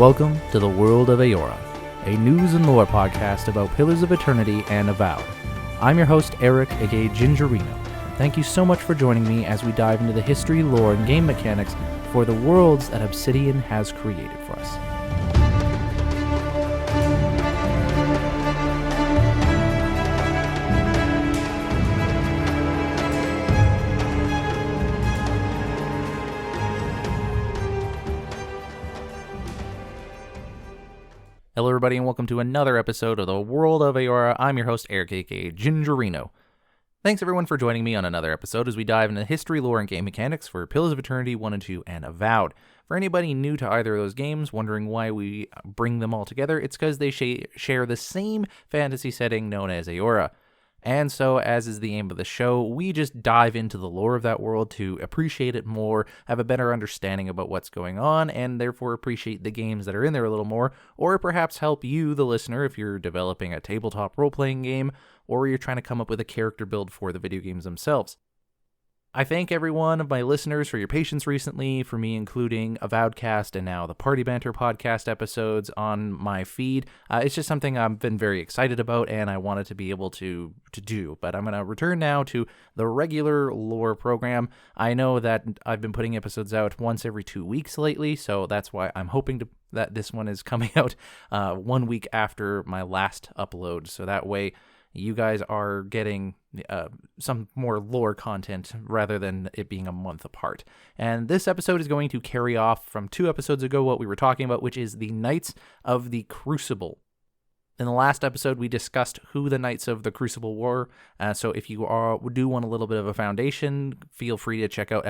Welcome to the World of Eora, a news and lore podcast about Pillars of Eternity and Avowed. I'm your host, Eric, aka Gingerino. Thank you so much for joining me as we dive into the history, lore, and game mechanics for the worlds that Obsidian has created for us. Hello everybody and welcome to another episode of the World of Eora. I'm your host, Eric, aka Gingerino. Thanks everyone for joining me on another episode as we dive into history, lore, and game mechanics for Pillars of Eternity 1 and 2 and Avowed. For anybody new to either of those games, wondering why we bring them all together, it's because they share the same fantasy setting known as Eora. And so, as is the aim of the show, we just dive into the lore of that world to appreciate it more, have a better understanding about what's going on, and therefore appreciate the games that are in there a little more, or perhaps help you, the listener, if you're developing a tabletop role-playing game, or you're trying to come up with a character build for the video games themselves. I thank every one of my listeners for your patience recently, for me including Avowedcast and now the Party Banter podcast episodes on my feed. It's just something I've been very excited about and I wanted to be able to do. But I'm going to return now to the regular lore program. I know that I've been putting episodes out once every 2 weeks lately, so that's why I'm hoping that this one is coming out 1 week after my last upload. So that way you guys are getting some more lore content rather than it being a month apart. And this episode is going to carry off from 2 episodes ago what we were talking about, which is the Knights of the Crucible. In the last episode, we discussed who the Knights of the Crucible were, so if you do want a little bit of a foundation, feel free to check out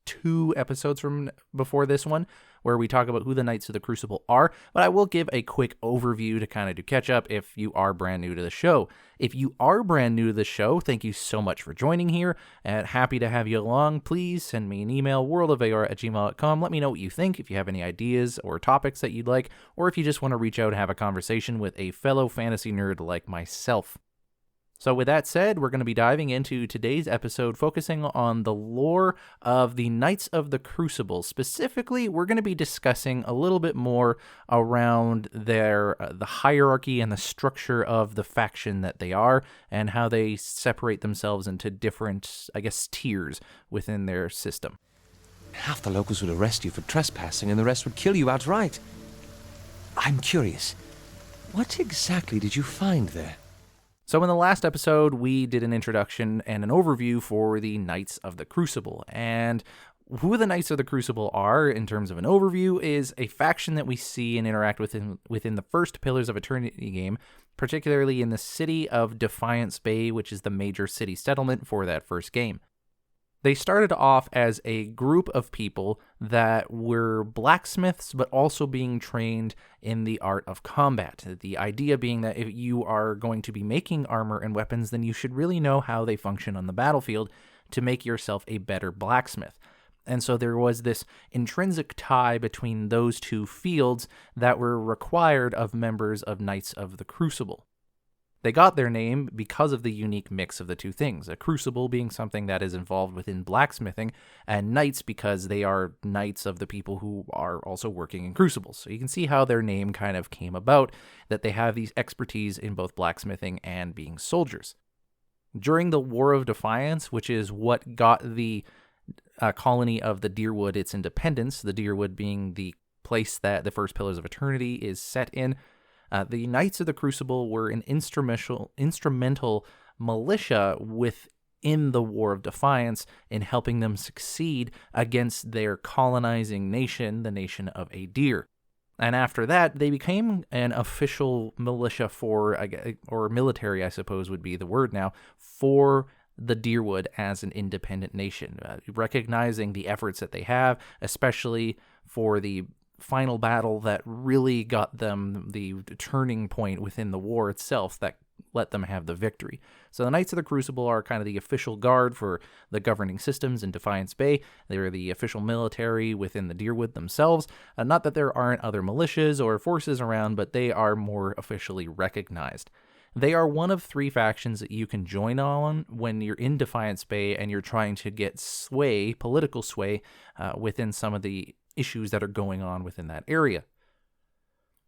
2 episodes from before this one, where we talk about who the Knights of the Crucible are, but I will give a quick overview to kind of do catch up if you are brand new to the show. If you are brand new to the show, thank you so much for joining here, and happy to have you along. Please send me an email, worldofeora@gmail.com. Let me know what you think, if you have any ideas or topics that you'd like, or if you just want to reach out and have a conversation with a fellow fantasy nerd like myself. So with that said, we're going to be diving into today's episode, focusing on the lore of the Knights of the Crucible. Specifically, we're going to be discussing a little bit more around the hierarchy and the structure of the faction that they are, and how they separate themselves into different, tiers within their system. Half the locals would arrest you for trespassing, and the rest would kill you outright. I'm curious, what exactly did you find there? So in the last episode, we did an introduction and an overview for the Knights of the Crucible. And who the Knights of the Crucible are, in terms of an overview, is a faction that we see and interact within the first Pillars of Eternity game, particularly in the city of Defiance Bay, which is the major city settlement for that first game. They started off as a group of people that were blacksmiths, but also being trained in the art of combat. The idea being that if you are going to be making armor and weapons, then you should really know how they function on the battlefield to make yourself a better blacksmith. And so there was this intrinsic tie between those two fields that were required of members of Knights of the Crucible. They got their name because of the unique mix of the two things, a crucible being something that is involved within blacksmithing, and knights because they are knights of the people who are also working in crucibles. So you can see how their name kind of came about, that they have these expertise in both blacksmithing and being soldiers. During the War of Defiance, which is what got the colony of the Dyrwood its independence, the Dyrwood being the place that the first Pillars of Eternity is set in, the Knights of the Crucible were an instrumental militia within the War of Defiance in helping them succeed against their colonizing nation, the nation of Aedyr. And after that, they became an official militia or military, I suppose would be the word now, for the Dyrwood as an independent nation, recognizing the efforts that they have, especially for the final battle that really got them the turning point within the war itself that let them have the victory. So the Knights of the Crucible are kind of the official guard for the governing systems in Defiance Bay. They're the official military within the Dyrwood themselves. Not that there aren't other militias or forces around, but they are more officially recognized. They are one of 3 factions that you can join on when you're in Defiance Bay and you're trying to get political sway, within some of the issues that are going on within that area.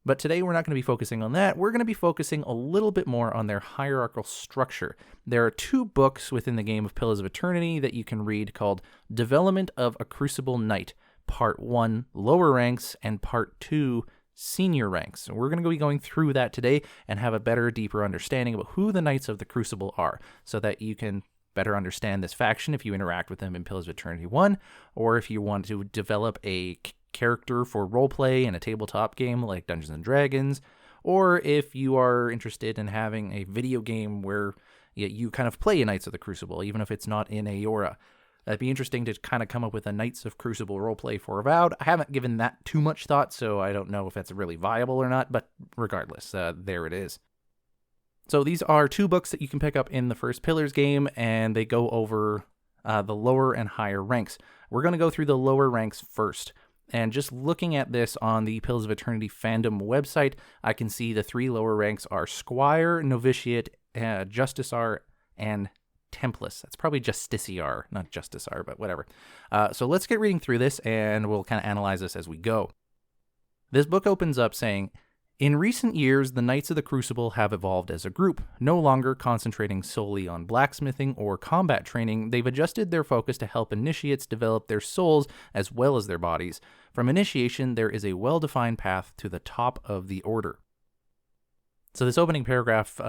But today we're not going to be focusing on that. We're going to be focusing a little bit more on their hierarchical structure. There are 2 books within the game of Pillars of Eternity that you can read called Development of a Crucible Knight, Part 1, Lower Ranks, and Part 2, Senior Ranks. So we're going to be going through that today and have a better, deeper understanding about who the Knights of the Crucible are, so that you can better understand this faction if you interact with them in Pillars of Eternity 1, or if you want to develop a character for roleplay in a tabletop game like Dungeons & Dragons, or if you are interested in having a video game where you kind of play Knights of the Crucible, even if it's not in Eora. It'd be interesting to kind of come up with a Knights of Crucible roleplay for Avowed. I haven't given that too much thought, so I don't know if that's really viable or not, but regardless, there it is. So these are 2 books that you can pick up in the first Pillars game, and they go over the lower and higher ranks. We're going to go through the lower ranks first. And just looking at this on the Pillars of Eternity fandom website, I can see the 3 lower ranks are Squire, Novitiate, Justiciar, and Templars. That's probably Justiciar, not Justiciar, but whatever. So let's get reading through this, and we'll kind of analyze this as we go. This book opens up saying, in recent years, the Knights of the Crucible have evolved as a group. No longer concentrating solely on blacksmithing or combat training, they've adjusted their focus to help initiates develop their souls as well as their bodies. From initiation, there is a well-defined path to the top of the order. So this opening paragraph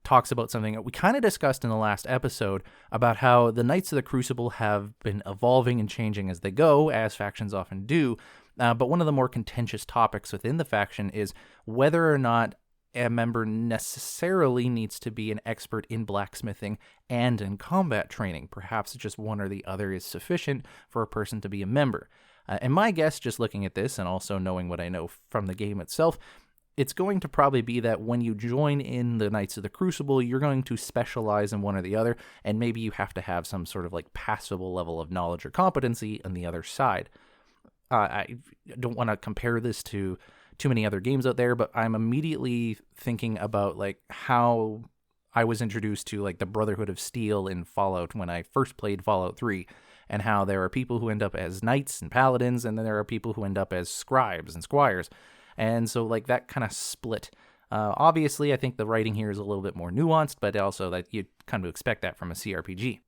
talks about something that we kind of discussed in the last episode about how the Knights of the Crucible have been evolving and changing as they go, as factions often do. But one of the more contentious topics within the faction is whether or not a member necessarily needs to be an expert in blacksmithing and in combat training. Perhaps just one or the other is sufficient for a person to be a member. And my guess, just looking at this and also knowing what I know from the game itself, it's going to probably be that when you join in the Knights of the Crucible, you're going to specialize in one or the other, and maybe you have to have some sort of like passable level of knowledge or competency on the other side. I don't want to compare this to too many other games out there, but I'm immediately thinking about like how I was introduced to like the Brotherhood of Steel in Fallout when I first played Fallout 3, and how there are people who end up as knights and paladins, and then there are people who end up as scribes and squires. And so like that kind of split. Obviously, I think the writing here is a little bit more nuanced, but also that you'd kind of expect that from a cRPG.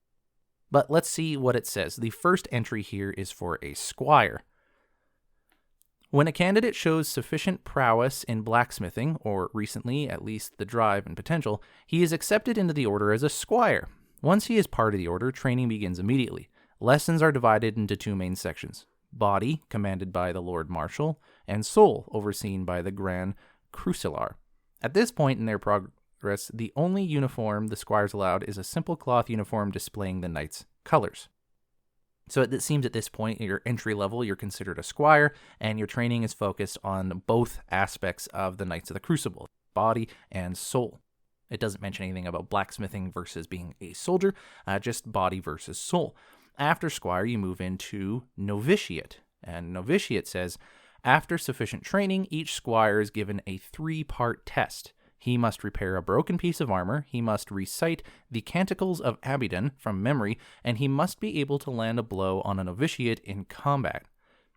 But let's see what it says. The first entry here is for a squire. When a candidate shows sufficient prowess in blacksmithing, or recently at least the drive and potential, he is accepted into the order as a squire. Once he is part of the order, training begins immediately. Lessons are divided into 2 main sections: body, commanded by the Lord Marshal, and soul, overseen by the Grand Crucilar. At this point in their progress, the only uniform the squires allowed is a simple cloth uniform displaying the knight's colors. So it seems at this point, your entry level, you're considered a squire, and your training is focused on both aspects of the Knights of the Crucible, body and soul. It doesn't mention anything about blacksmithing versus being a soldier, just body versus soul. After squire, you move into novitiate, and novitiate says, after sufficient training, each squire is given a 3-part test. He must repair a broken piece of armor, he must recite the Canticles of Aedyr from memory, and he must be able to land a blow on a novitiate in combat.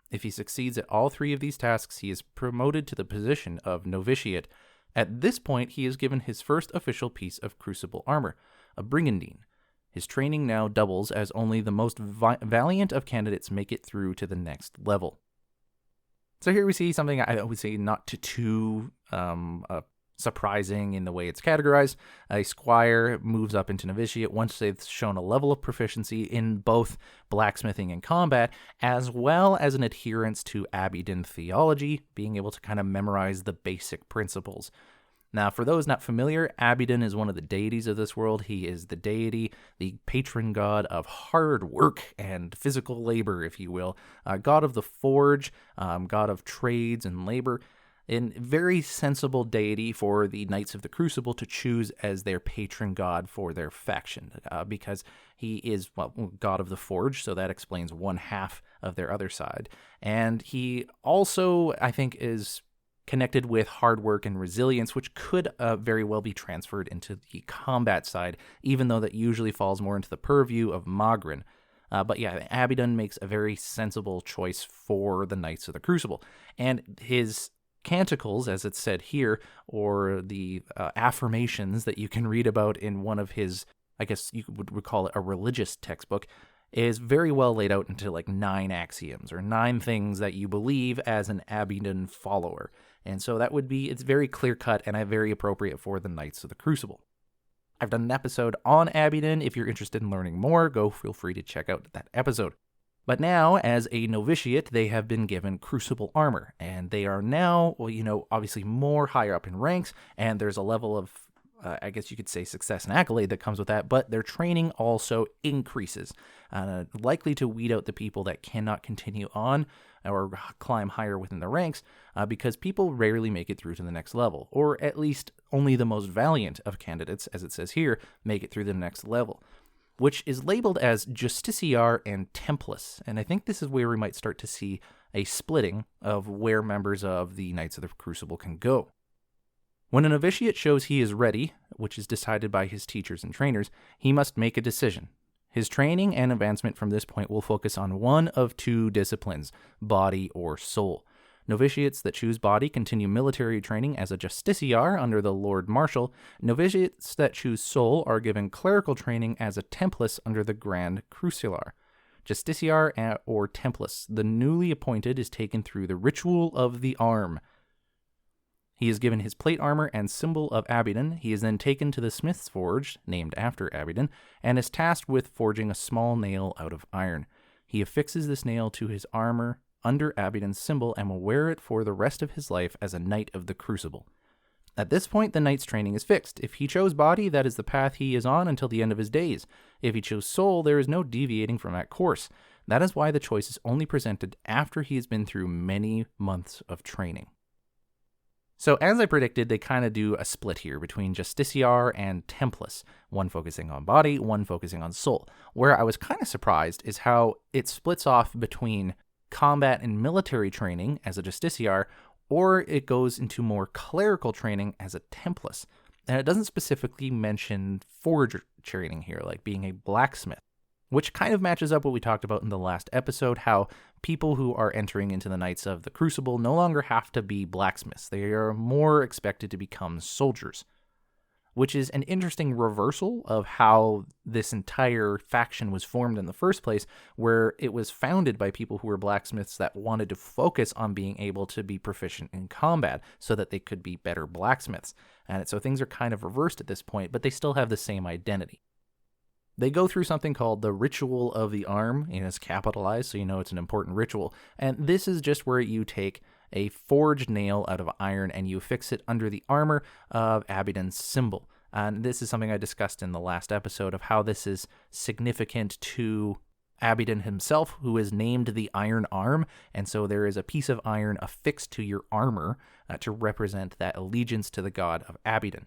If he succeeds at all 3 of these tasks, he is promoted to the position of novitiate. At this point, he is given his first official piece of Crucible armor, a brigandine. His training now doubles as only the most valiant of candidates make it through to the next level. So here we see something I would say not too surprising in the way it's categorized. A squire moves up into novitiate once they've shown a level of proficiency in both blacksmithing and combat, as well as an adherence to Aedyr theology, being able to kind of memorize the basic principles. Now, for those not familiar, Aedyr is one of the deities of this world. He is the deity, the patron god of hard work and physical labor, if you will, god of the forge, god of trades and labor, and very sensible deity for the Knights of the Crucible to choose as their patron god for their faction, because he is, well, god of the forge, so that explains one half of their other side. And he also, I think, is connected with hard work and resilience, which could very well be transferred into the combat side, even though that usually falls more into the purview of Magrin. But yeah, Aedyr makes a very sensible choice for the Knights of the Crucible. And his canticles, as it's said here, or the affirmations that you can read about in one of his, I guess you would call it a religious textbook, is very well laid out into like 9 axioms, or 9 things that you believe as an Aedyr follower. And so that would be, it's very clear-cut and very appropriate for the Knights of the Crucible. I've done an episode on Aedyr. If you're interested in learning more, feel free to check out that episode. But now, as a novitiate, they have been given Crucible armor, and they are now, obviously more higher up in ranks, and there's a level of, I guess you could say, success and accolade that comes with that, but their training also increases, likely to weed out the people that cannot continue on or climb higher within the ranks, because people rarely make it through to the next level, or at least only the most valiant of candidates, as it says here, make it through the next level, which is labeled as Justiciar and Templars, and I think this is where we might start to see a splitting of where members of the Knights of the Crucible can go. When a novitiate shows he is ready, which is decided by his teachers and trainers, he must make a decision. His training and advancement from this point will focus on one of 2 disciplines, body or soul. Novitiates that choose body continue military training as a Justiciar under the Lord Marshal. Novitiates that choose soul are given clerical training as a Templars under the Grand Crucilar. Justiciar or Templars, the newly appointed, is taken through the Ritual of the Arm. He is given his plate armor and symbol of Aedyr. He is then taken to the Smith's Forge, named after Aedyr, and is tasked with forging a small nail out of iron. He affixes this nail to his armor under Aedyr's symbol and will wear it for the rest of his life as a Knight of the Crucible. At this point, the Knight's training is fixed. If he chose body, that is the path he is on until the end of his days. If he chose soul, there is no deviating from that course. That is why the choice is only presented after he has been through many months of training. So as I predicted, they kind of do a split here between Justiciar and Templars, one focusing on body, one focusing on soul. Where I was kind of surprised is how it splits off between combat and military training as a Justiciar, or it goes into more clerical training as a Templars. And it doesn't specifically mention forge training here, like being a blacksmith, which kind of matches up what we talked about in the last episode, how people who are entering into the Knights of the Crucible no longer have to be blacksmiths. They are more expected to become soldiers, which is an interesting reversal of how this entire faction was formed in the first place, where it was founded by people who were blacksmiths that wanted to focus on being able to be proficient in combat so that they could be better blacksmiths. And so things are kind of reversed at this point, but they still have the same identity. They go through something called the Ritual of the Arm, and it's capitalized, so you know it's an important ritual. And this is just where you take a forged nail out of iron and you fix it under the armor of Aedyr's symbol. And this is something I discussed in the last episode of how this is significant to Aedyr himself, who is named the Iron Arm, and so there is a piece of iron affixed to your armor to represent that allegiance to the god of Aedyr.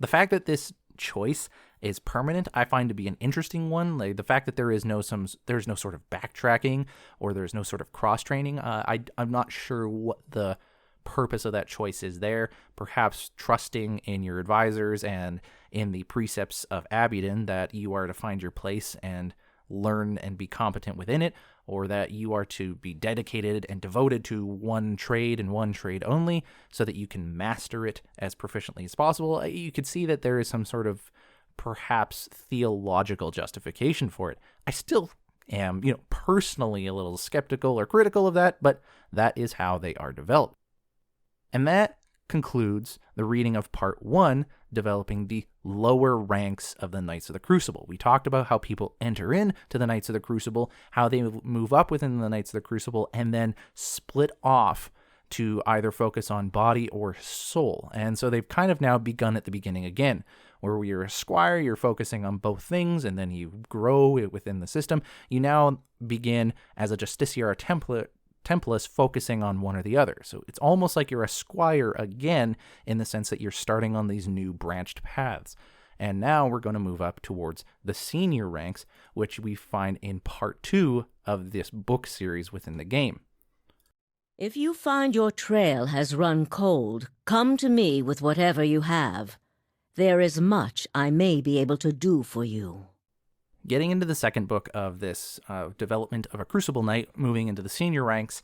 The fact that this choice is permanent, I find to be an interesting one. Like the fact that there's no sort of backtracking or there's no sort of cross training. I'm not sure what the purpose of that choice is there. Perhaps trusting in your advisors and in the precepts of Aedyr that you are to find your place and learn and be competent within it, or that you are to be dedicated and devoted to one trade and one trade only so that you can master it as proficiently as possible. You could see that there is some sort of perhaps theological justification for it. I still am, personally a little skeptical or critical of that, but that is how they are developed. And that concludes the reading of part 1, developing the lower ranks of the Knights of the Crucible. We talked about how people enter into the Knights of the Crucible, how they move up within the Knights of the Crucible, and then split off to either focus on body or soul. And so they've kind of now begun at the beginning again, where you're a squire, you're focusing on both things, and then you grow within the system. You now begin as a Justiciar or Templars focusing on one or the other. So it's almost like you're a squire again, in the sense that you're starting on these new branched paths. And now we're going to move up towards the senior ranks, which we find in part 2 of this book series within the game. If you find your trail has run cold, come to me with whatever you have. There is much I may be able to do for you. Getting into the second book of this development of a Crucible Knight, moving into the senior ranks,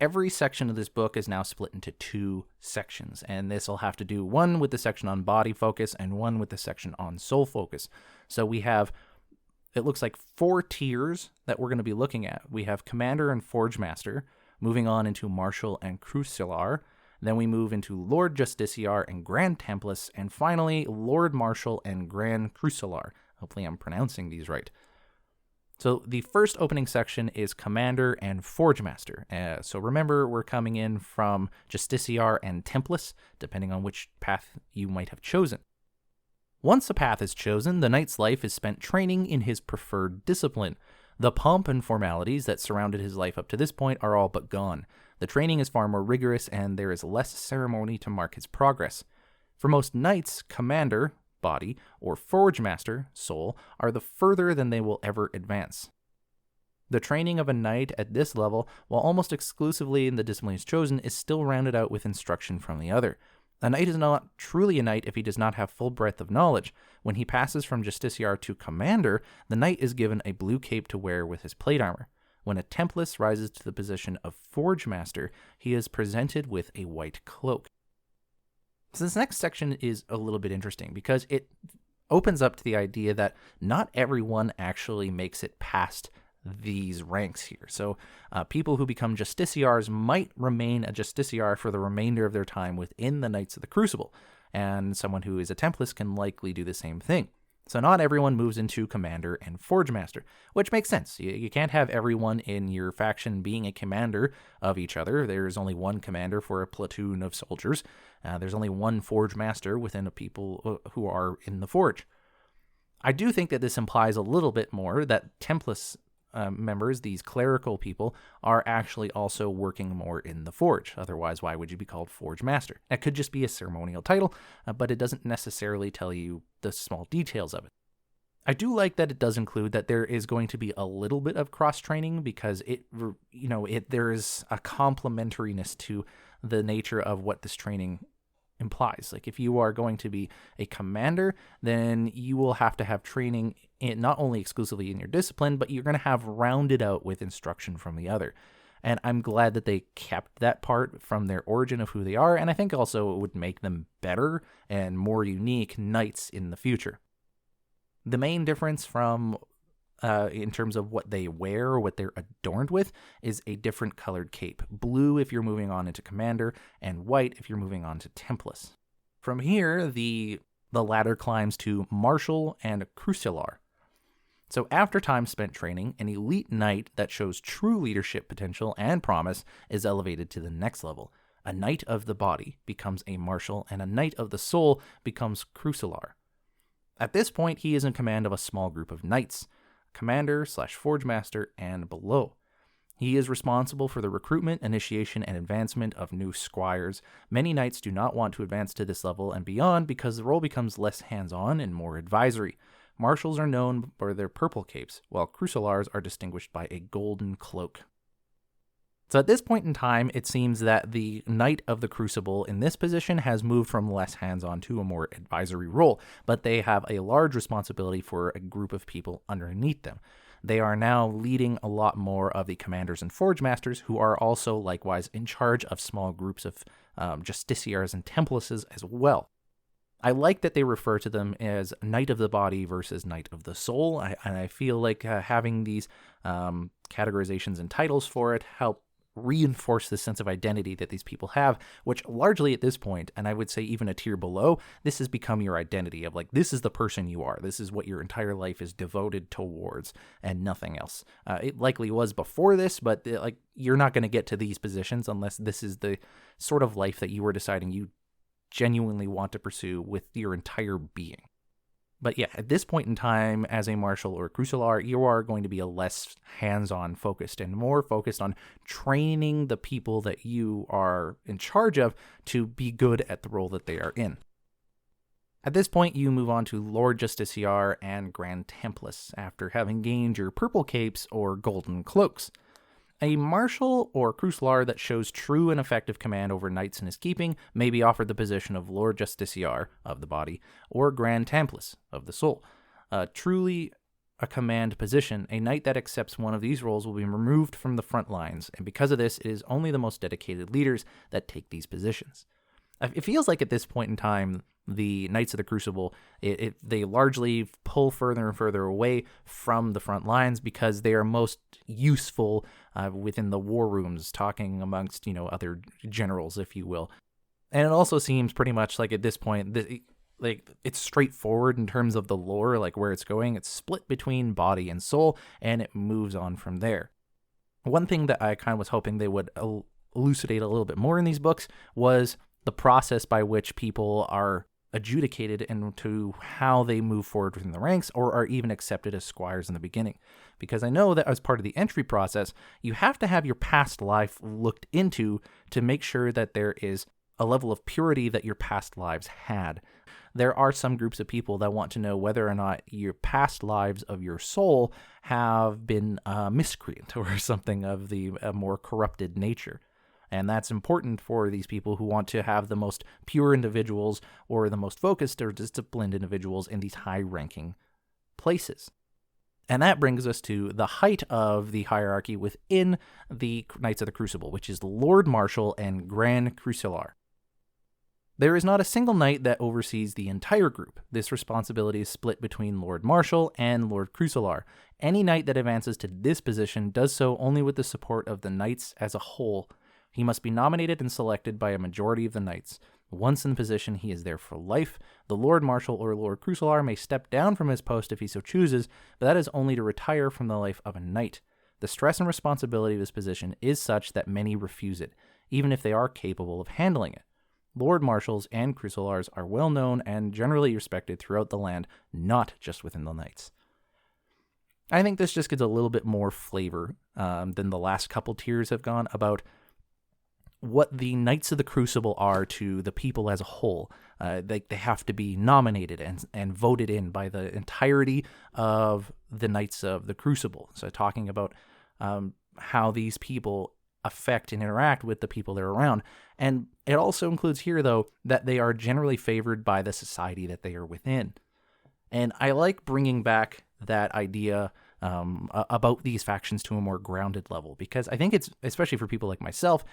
every section of this book is now split into 2 sections, and this will have to do one with the section on body focus and one with the section on soul focus. So we have, it looks like 4 tiers that we're going to be looking at. We have Commander and Forge Master, moving on into Marshal and Crucilar. Then we move into Lord Justiciar and Grand Templars, and finally Lord Marshal and Grand Crucilar. Hopefully I'm pronouncing these right. So the first opening section is Commander and Forge Master. So remember, we're coming in from Justiciar and Templars, depending on which path you might have chosen. Once a path is chosen, the knight's life is spent training in his preferred discipline. The pomp and formalities that surrounded his life up to this point are all but gone. The training is far more rigorous, and there is less ceremony to mark his progress. For most knights, Commander, body, or Forge Master, soul, are the further than they will ever advance. The training of a knight at this level, while almost exclusively in the discipline he's chosen, is still rounded out with instruction from the other. A knight is not truly a knight if he does not have full breadth of knowledge. When he passes from Justiciar to Commander, the knight is given a blue cape to wear with his plate armor. When a Templars rises to the position of Forge Master, he is presented with a white cloak. So this next section is a little bit interesting because it opens up to the idea that not everyone actually makes it past these ranks here. So people who become Justiciars might remain a Justiciar for the remainder of their time within the Knights of the Crucible, and someone who is a Templars can likely do the same thing. So not everyone moves into Commander and Forge Master, which makes sense. You can't have everyone in your faction being a commander of each other. There's only one commander for a platoon of soldiers. There's only one Forge Master within the people who are in the Forge. I do think that this implies a little bit more that Templars members, these clerical people, are actually also working more in the Forge. Otherwise, why would you be called Forge Master? That could just be a ceremonial title, but it doesn't necessarily tell you the small details of it. I do like that it does include that there is going to be a little bit of cross-training because there is a complementariness to the nature of what this training implies. Like if you are going to be a commander, then you will have to have training not only exclusively in your discipline, but you're going to have rounded out with instruction from the other. And I'm glad that they kept that part from their origin of who they are, and I think also it would make them better and more unique knights in the future. The main difference from in terms of what they wear or what they're adorned with is a different colored cape. Blue if you're moving on into Commander, and white if you're moving on to Templars. From here, the ladder climbs to Marshal and Crucilar. So after time spent training, an elite knight that shows true leadership potential and promise is elevated to the next level. A knight of the body becomes a Marshal, and a knight of the soul becomes Crucilar. At this point, he is in command of a small group of knights, Commander/Forge Master and below. He is responsible for the recruitment, initiation, and advancement of new squires. Many knights do not want to advance to this level and beyond because the role becomes less hands-on and more advisory. Marshals are known for their purple capes, while Crucilars are distinguished by a golden cloak. So at this point in time, it seems that the Knight of the Crucible in this position has moved from less hands-on to a more advisory role, but they have a large responsibility for a group of people underneath them. They are now leading a lot more of the Commanders and Forge Masters, who are also likewise in charge of small groups of Justiciars and Templases as well. I like that they refer to them as Knight of the Body versus Knight of the Soul, and I feel like having these categorizations and titles for it help reinforce the sense of identity that these people have, which largely at this point, and I would say even a tier below, this has become your identity of like, this is the person you are. This is what your entire life is devoted towards and nothing else. It likely was before this, but you're not going to get to these positions unless this is the sort of life that you were deciding you genuinely want to pursue with your entire being. But yeah, at this point in time, as a Marshal or Crucilar, you are going to be a less hands-on focused and more focused on training the people that you are in charge of to be good at the role that they are in. At this point, you move on to Lord Justiciar and Grand Templars after having gained your purple capes or golden cloaks. A Marshal or Crucilar that shows true and effective command over knights in his keeping may be offered the position of Lord Justiciar of the body or Grand Templars of the soul. Truly a command position, a knight that accepts one of these roles will be removed from the front lines, and because of this, it is only the most dedicated leaders that take these positions. It feels like at this point in time, the Knights of the Crucible, they largely pull further and further away from the front lines because they are most useful within the war rooms, talking amongst, other generals, if you will. And it also seems pretty much like at this point, it's straightforward in terms of the lore, like where it's going. It's split between body and soul, and it moves on from there. One thing that I kind of was hoping they would elucidate a little bit more in these books was the process by which people are adjudicated into how they move forward within the ranks or are even accepted as squires in the beginning. Because I know that as part of the entry process, you have to have your past life looked into to make sure that there is a level of purity that your past lives had. There are some groups of people that want to know whether or not your past lives of your soul have been miscreant or something of the more corrupted nature. And that's important for these people who want to have the most pure individuals or the most focused or disciplined individuals in these high-ranking places. And that brings us to the height of the hierarchy within the Knights of the Crucible, which is the Lord Marshal and Grand Crucilar. There is not a single knight that oversees the entire group. This responsibility is split between Lord Marshal and Lord Crucilar. Any knight that advances to this position does so only with the support of the knights as a whole. He must be nominated and selected by a majority of the knights. Once in position, he is there for life. The Lord Marshal or Lord Crucilar may step down from his post if he so chooses, but that is only to retire from the life of a knight. The stress and responsibility of this position is such that many refuse it, even if they are capable of handling it. Lord Marshals and Crucilars are well known and generally respected throughout the land, not just within the knights. I think this just gives a little bit more flavor than the last couple tiers have gone about what the Knights of the Crucible are to the people as a whole. They have to be nominated and voted in by the entirety of the Knights of the Crucible. So talking about how these people affect and interact with the people they're around. And it also includes here, though, that they are generally favored by the society that they are within. And I like bringing back that idea about these factions to a more grounded level, because I think it's, especially for people like myself,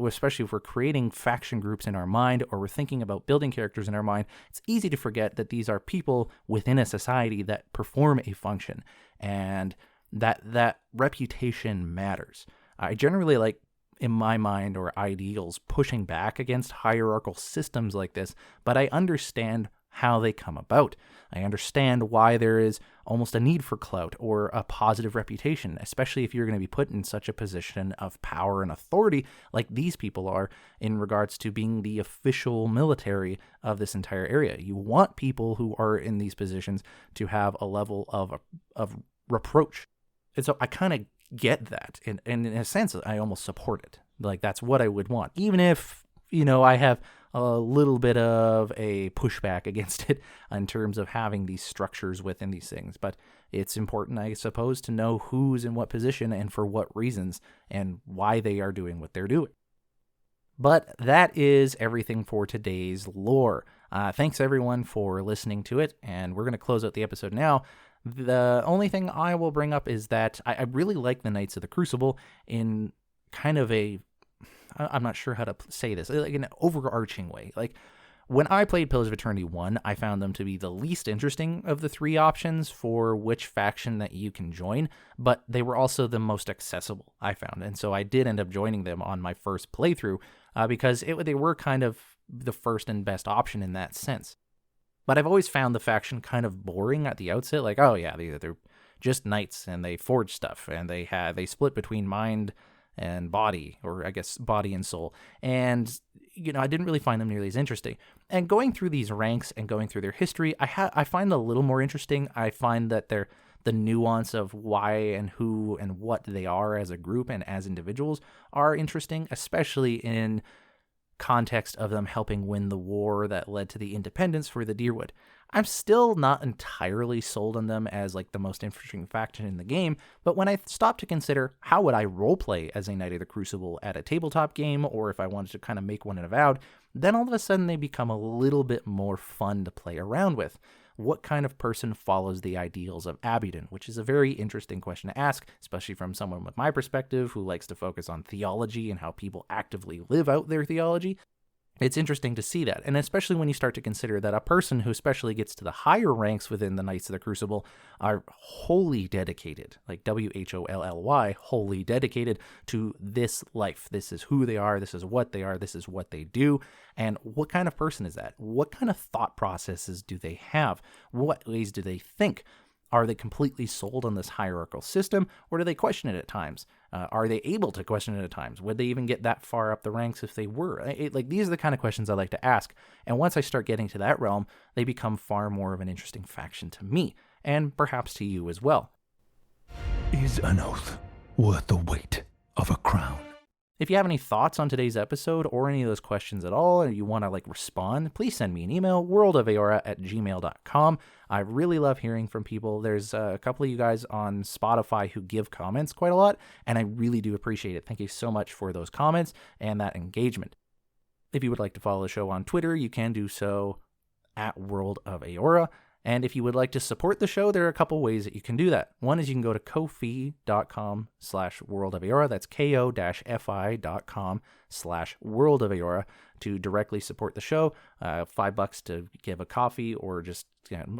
especially if we're creating faction groups in our mind or we're thinking about building characters in our mind, it's easy to forget that these are people within a society that perform a function and that reputation matters. I generally like, in my mind, or ideals, pushing back against hierarchical systems like this, but I understand how they come about. I understand why there is almost a need for clout or a positive reputation, especially if you're going to be put in such a position of power and authority like these people are in regards to being the official military of this entire area. You want people who are in these positions to have a level of reproach. And so I kind of get that. And in a sense, I almost support it. Like, that's what I would want. Even if, I have a little bit of a pushback against it in terms of having these structures within these things. But it's important, I suppose, to know who's in what position and for what reasons and why they are doing what they're doing. But that is everything for today's lore. Thanks, everyone, for listening to it, and we're going to close out the episode now. The only thing I will bring up is that I really like the Knights of the Crucible in kind of I'm not sure how to say this, like an overarching way. Like, when I played Pillars of Eternity 1, I found them to be the least interesting of the three options for which faction that you can join, but they were also the most accessible, I found. And so I did end up joining them on my first playthrough because they were kind of the first and best option in that sense. But I've always found the faction kind of boring at the outset. Like, oh yeah, they're just knights and they forge stuff and they split between mind and body, or I guess body and soul. And, I didn't really find them nearly as interesting. And going through these ranks and going through their history, I find a little more interesting. I find that the nuance of why and who and what they are as a group and as individuals are interesting, especially in context of them helping win the war that led to the independence for the Dyrwood. I'm still not entirely sold on them as like the most interesting faction in the game, but when I stop to consider how would I roleplay as a Knight of the Crucible at a tabletop game, or if I wanted to kind of make one in Avowed, then all of a sudden they become a little bit more fun to play around with. what kind of person follows the ideals of Abaddon, which is a very interesting question to ask, especially from someone with my perspective who likes to focus on theology and how people actively live out their theology. It's interesting to see that, and especially when you start to consider that a person who especially gets to the higher ranks within the Knights of the Crucible are wholly dedicated, like WHOLLY, wholly dedicated to this life. This is who they are, this is what they are, this is what they do. And what kind of person is that? What kind of thought processes do they have? What ways do they think? Are they completely sold on this hierarchical system, or do they question it at times? Are they able to question it at times? Would they even get that far up the ranks if they were? These are the kind of questions I like to ask. And once I start getting to that realm, they become far more of an interesting faction to me, and perhaps to you as well. Is an oath worth the weight of a crown? If you have any thoughts on today's episode or any of those questions at all, and you want to respond, please send me an email, worldofeora@gmail.com. I really love hearing from people. There's a couple of you guys on Spotify who give comments quite a lot, and I really do appreciate it. Thank you so much for those comments and that engagement. If you would like to follow the show on Twitter, you can do so at World of Eora. And if you would like to support the show, there are a couple ways that you can do that. One is you can go to ko-fi.com/worldofeora. That's ko-fi.com/worldofeora to directly support the show. $5 to give a coffee, or just,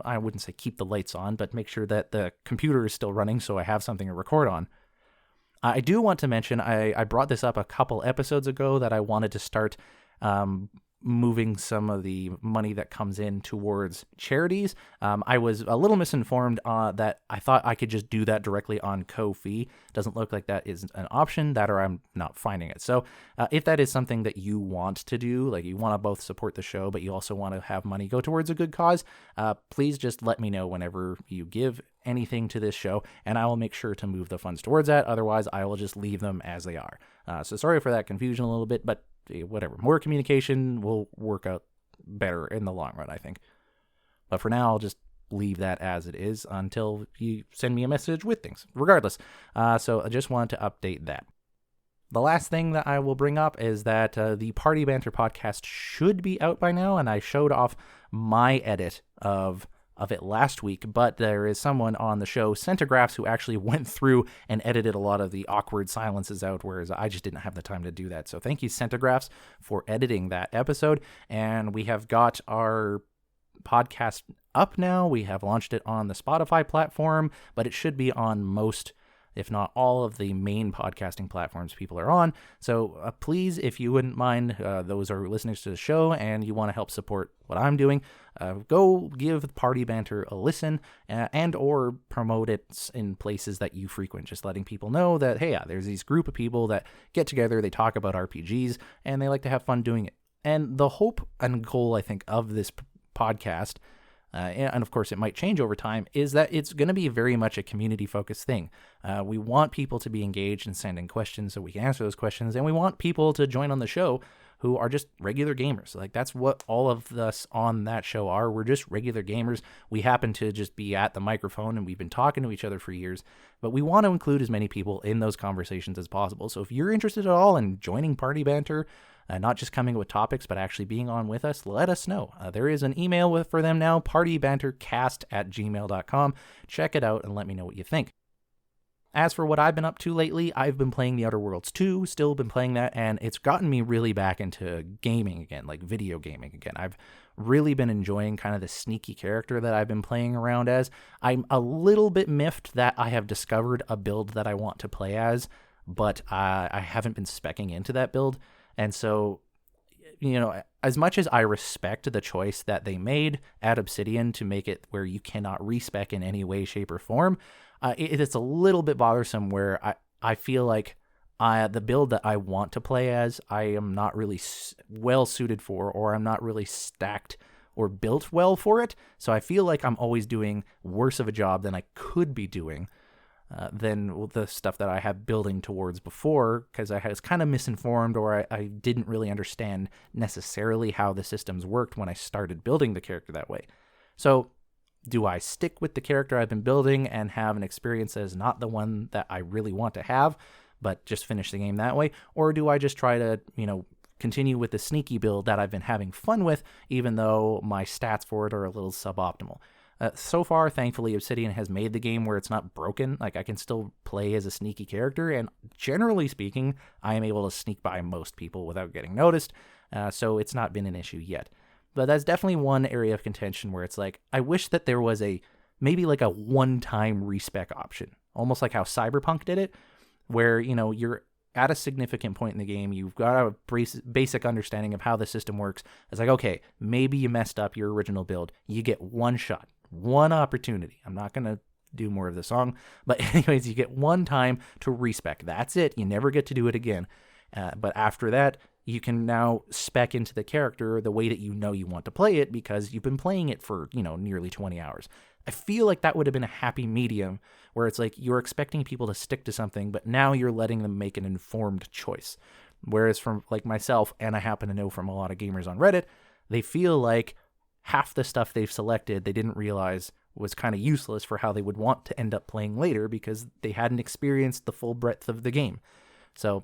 I wouldn't say keep the lights on, but make sure that the computer is still running so I have something to record on. I do want to mention, I brought this up a couple episodes ago, that I wanted to start moving some of the money that comes in towards charities. I was a little misinformed that I thought I could just do that directly on Ko-fi. Doesn't look like that is an option, that or I'm not finding it. So if that is something that you want to do, like you want to both support the show, but you also want to have money go towards a good cause, please just let me know whenever you give anything to this show, and I will make sure to move the funds towards that. Otherwise, I will just leave them as they are. So sorry for that confusion a little bit, but whatever. More communication will work out better in the long run, I think. But for now, I'll just leave that as it is until you send me a message with things, regardless. So I just wanted to update that. The last thing that I will bring up is that the Party Banter podcast should be out by now, and I showed off my edit of it last week, but there is someone on the show, Centigraphs, who actually went through and edited a lot of the awkward silences out, whereas I just didn't have the time to do that. So thank you, Centigraphs, for editing that episode. And we have got our podcast up now. We have launched it on the Spotify platform, but it should be on most, if not all, of the main podcasting platforms people are on. So please, if you wouldn't mind, those are listeners to the show and you want to help support what I'm doing, go give Party Banter a listen and or promote it in places that you frequent. Just letting people know that, hey, there's these group of people that get together, they talk about RPGs, and they like to have fun doing it. And the hope and goal, I think, of this podcast, and of course it might change over time, is that it's going to be very much a community-focused thing. We want people to be engaged and send in questions so we can answer those questions, and we want people to join on the show who are just regular gamers. Like, that's what all of us on that show are. We're just regular gamers. We happen to just be at the microphone, and we've been talking to each other for years, but we want to include as many people in those conversations as possible. So if you're interested at all in joining Party Banter, not just coming with topics, but actually being on with us, let us know. There is an email for them now, partybantercast@gmail.com. Check it out and let me know what you think. As for what I've been up to lately, I've been playing The Outer Worlds 2, still been playing that, and it's gotten me really back into gaming again, like video gaming again. I've really been enjoying kind of the sneaky character that I've been playing around as. I'm a little bit miffed that I have discovered a build that I want to play as, but I haven't been speccing into that build. And so, as much as I respect the choice that they made at Obsidian to make it where you cannot respec in any way, shape, or form, it's a little bit bothersome where I feel like the build that I want to play as, I am not really well suited for, or I'm not really stacked or built well for it. So I feel like I'm always doing worse of a job than I could be doing than the stuff that I had building towards before, because I was kind of misinformed, or I didn't really understand necessarily how the systems worked when I started building the character that way. So do I stick with the character I've been building and have an experience that is not the one that I really want to have, but just finish the game that way? Or do I just try to, continue with the sneaky build that I've been having fun with, even though my stats for it are a little suboptimal? So far, thankfully, Obsidian has made the game where it's not broken. Like, I can still play as a sneaky character, and generally speaking, I am able to sneak by most people without getting noticed, so it's not been an issue yet. But that's definitely one area of contention where it's like, I wish that there was maybe like a one-time respec option, almost like how Cyberpunk did it, where, you're at a significant point in the game, you've got a basic understanding of how the system works. It's like, okay, maybe you messed up your original build. You get one shot, one opportunity. I'm not going to do more of the song, but anyways, you get one time to respec. That's it. You never get to do it again. But after that, you can now spec into the character the way that you want to play it because you've been playing it for, nearly 20 hours. I feel like that would have been a happy medium where it's like you're expecting people to stick to something, but now you're letting them make an informed choice. Whereas from like myself, and I happen to know from a lot of gamers on Reddit, they feel like half the stuff they've selected they didn't realize was kind of useless for how they would want to end up playing later because they hadn't experienced the full breadth of the game. So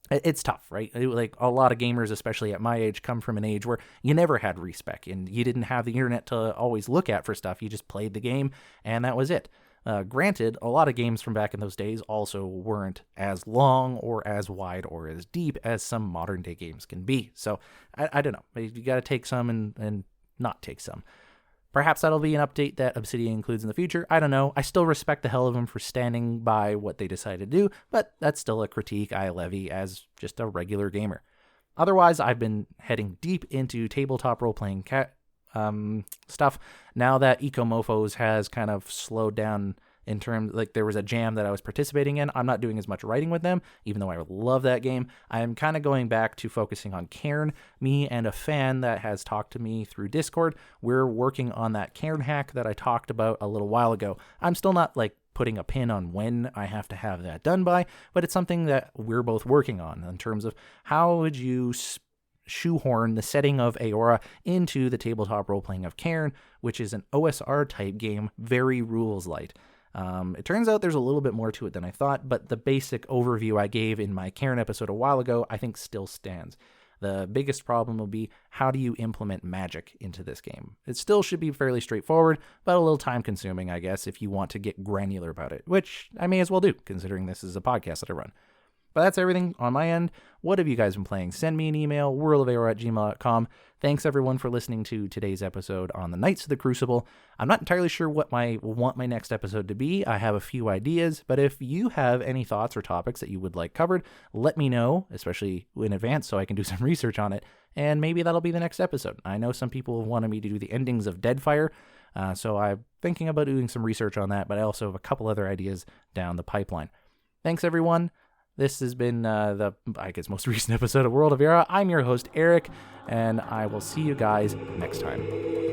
it's tough, right? Like a lot of gamers, especially at my age, come from an age where you never had respec and you didn't have the internet to always look at for stuff. You just played the game and that was it. Granted, a lot of games from back in those days also weren't as long or as wide or as deep as some modern day games can be. So I don't know. You got to take some and not take some. Perhaps that'll be an update that Obsidian includes in the future. I don't know. I still respect the hell of them for standing by what they decided to do, but that's still a critique I levy as just a regular gamer. Otherwise, I've been heading deep into tabletop role-playing stuff. Now that Ecomofos has kind of slowed down in terms, like there was a jam that I was participating in. I'm not doing as much writing with them, even though I love that game. I'm kind of going back to focusing on Cairn. Me and a fan that has talked to me through Discord, we're working on that Cairn hack that I talked about a little while ago. I'm still not like putting a pin on when I have to have that done by, but it's something that we're both working on in terms of how would you shoehorn the setting of Eora into the tabletop role-playing of Cairn, which is an OSR type game, very rules light. It turns out there's a little bit more to it than I thought, but the basic overview I gave in my Cairn episode a while ago, I think still stands. The biggest problem will be how do you implement magic into this game? It still should be fairly straightforward, but a little time consuming, I guess, if you want to get granular about it, which I may as well do, considering this is a podcast that I run. But that's everything on my end. What have you guys been playing? Send me an email, worldofeora@gmail.com. Thanks everyone for listening to today's episode on the Knights of the Crucible. I'm not entirely sure what I want my next episode to be. I have a few ideas, but if you have any thoughts or topics that you would like covered, let me know, especially in advance so I can do some research on it, and maybe that'll be the next episode. I know some people have wanted me to do the endings of Deadfire, so I'm thinking about doing some research on that, but I also have a couple other ideas down the pipeline. Thanks everyone. This has been the most recent episode of World of Eora. I'm your host, Eric, and I will see you guys next time.